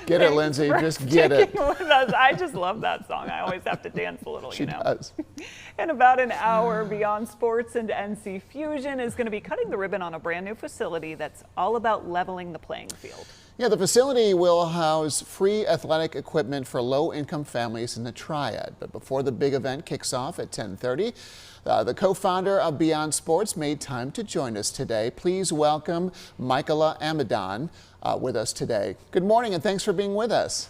Get it, Lindsay. Just get it. With us. I just love that song. I always have to dance a little, She you know. does. In about an hour, Beyond Sports and NC Fusion is going to be cutting the ribbon on a brand new facility that's all about leveling the playing field. Yeah, the facility will house free athletic equipment for low-income families in the Triad. But before the big event kicks off at 10:30, the co-founder of Beyond Sports made time to join us today. Please welcome Michaela Amadon with us today. Good morning, and thanks for being with us.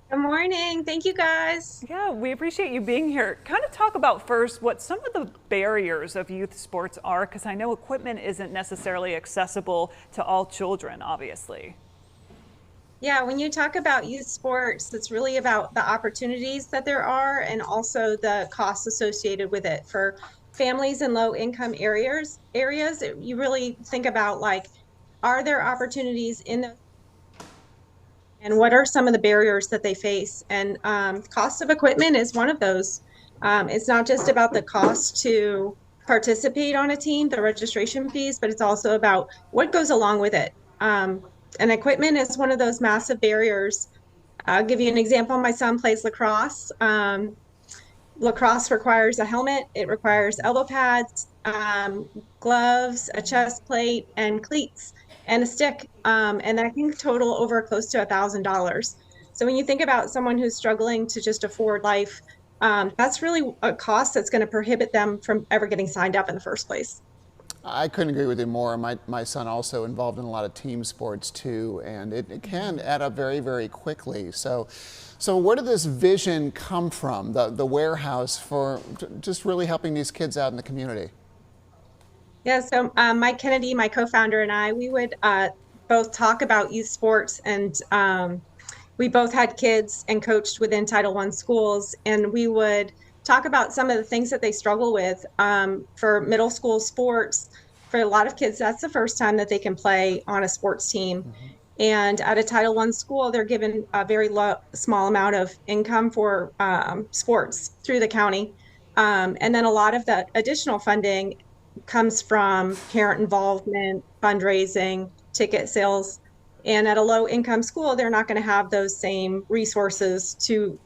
Good morning. Thank you, guys. Yeah, we appreciate you being here. Kind of talk about first what some of the barriers of youth sports are, because I know equipment isn't necessarily accessible to all children, obviously. Yeah, when you talk about youth sports, it's really about the opportunities that there are and also the costs associated with it. For families in low income areas, you really think about, like, are there opportunities in those, and what are some of the barriers that they face? And cost of equipment is one of those. It's not just about the cost to participate on a team, the registration fees, but it's also about what goes along with it. And equipment is one of those massive barriers. I'll give you an example. My son plays lacrosse. Lacrosse requires a helmet. It requires elbow pads, gloves, a chest plate, and cleats, and a stick. And that can total over close to $1,000. So when you think about someone who's struggling to just afford life, that's really a cost that's going to prohibit them from ever getting signed up in the first place. I couldn't agree with you more. My son also involved in a lot of team sports too, and it can add up very, very quickly. So where did this vision come from, the warehouse, for just really helping these kids out in the community? Yeah, so Mike Kennedy, my co-founder, and I, we would both talk about youth sports, and we both had kids and coached within Title I schools, and we would talk about some of the things that they struggle with. For middle school sports, for a lot of kids, that's the first time that they can play on a sports team. Mm-hmm. And at a Title I school, they're given a very small amount of income for sports through the county. And then a lot of the additional funding comes from parent involvement, fundraising, ticket sales. And at a low income school, they're not going to have those same resources to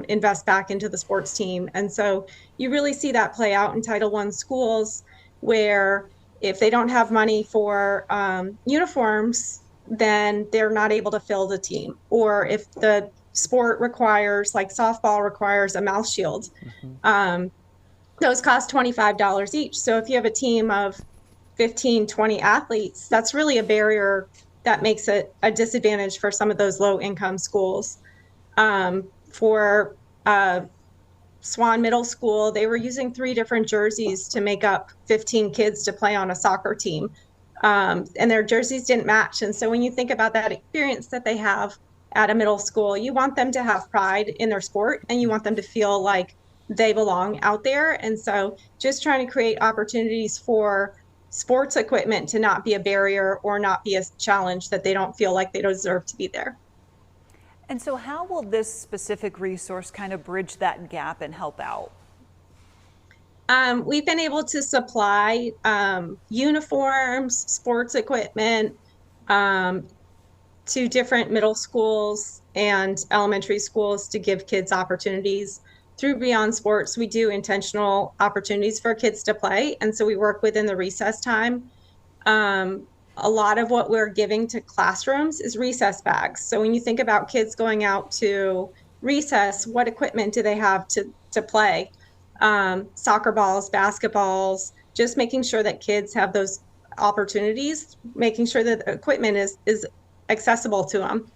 invest back into the sports team. And so you really see that play out in Title I schools, where if they don't have money for uniforms, then they're not able to fill the team. Or if the sport requires, like softball requires a mouth shield, mm-hmm. Those cost $25 each. So if you have a team of 15, 20 athletes, that's really a barrier that makes it a disadvantage for some of those low income schools. For Swan Middle School, they were using 3 different jerseys to make up 15 kids to play on a soccer team. And their jerseys didn't match. And so when you think about that experience that they have at a middle school, you want them to have pride in their sport, and you want them to feel like they belong out there. And so just trying to create opportunities for sports equipment to not be a barrier or not be a challenge that they don't feel like they deserve to be there. And so how will this specific resource kind of bridge that gap and help out? We've been able to supply uniforms, sports equipment to different middle schools and elementary schools to give kids opportunities. Through Beyond Sports, we do intentional opportunities for kids to play. And so we work within the recess time. A lot of what we're giving to classrooms is recess bags. So when you think about kids going out to recess, what equipment do they have to play? Soccer balls, basketballs, just making sure that kids have those opportunities, making sure that the equipment is accessible to them.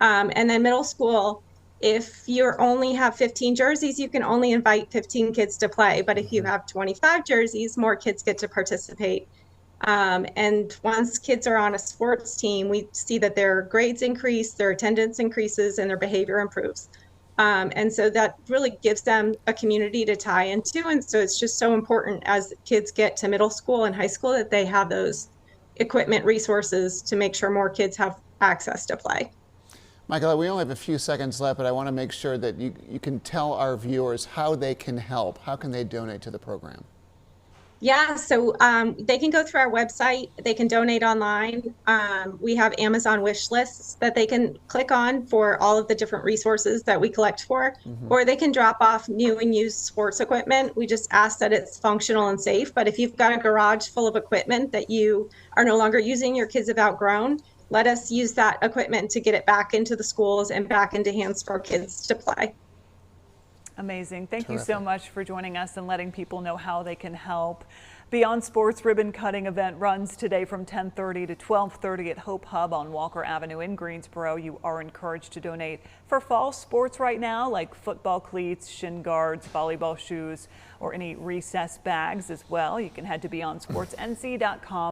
And then middle school, if you only have 15 jerseys, you can only invite 15 kids to play. But if you have 25 jerseys, more kids get to participate. And once kids are on a sports team, we see that their grades increase, their attendance increases, and their behavior improves. And so that really gives them a community to tie into. And so it's just so important as kids get to middle school and high school that they have those equipment resources to make sure more kids have access to play. Michaela, we only have a few seconds left, but I want to make sure that you can tell our viewers how they can help. How can they donate to the program? Yeah, so they can go through our website. They can donate online. We have Amazon wish lists that they can click on for all of the different resources that we collect for, or they can drop off new and used sports equipment. We just ask that it's functional and safe. But if you've got a garage full of equipment that you are no longer using, your kids have outgrown, let us use that equipment to get it back into the schools and back into hands for kids to play. Amazing. Thank you so Terrific. much for joining us and letting people know how they can help. Beyond Sports ribbon cutting event runs today from 10:30 to 12:30 at Hope Hub on Walker Avenue in Greensboro. You are encouraged to donate for fall sports right now, like football cleats, shin guards, volleyball shoes, or any recess bags as well. You can head to beyondsportsnc.com.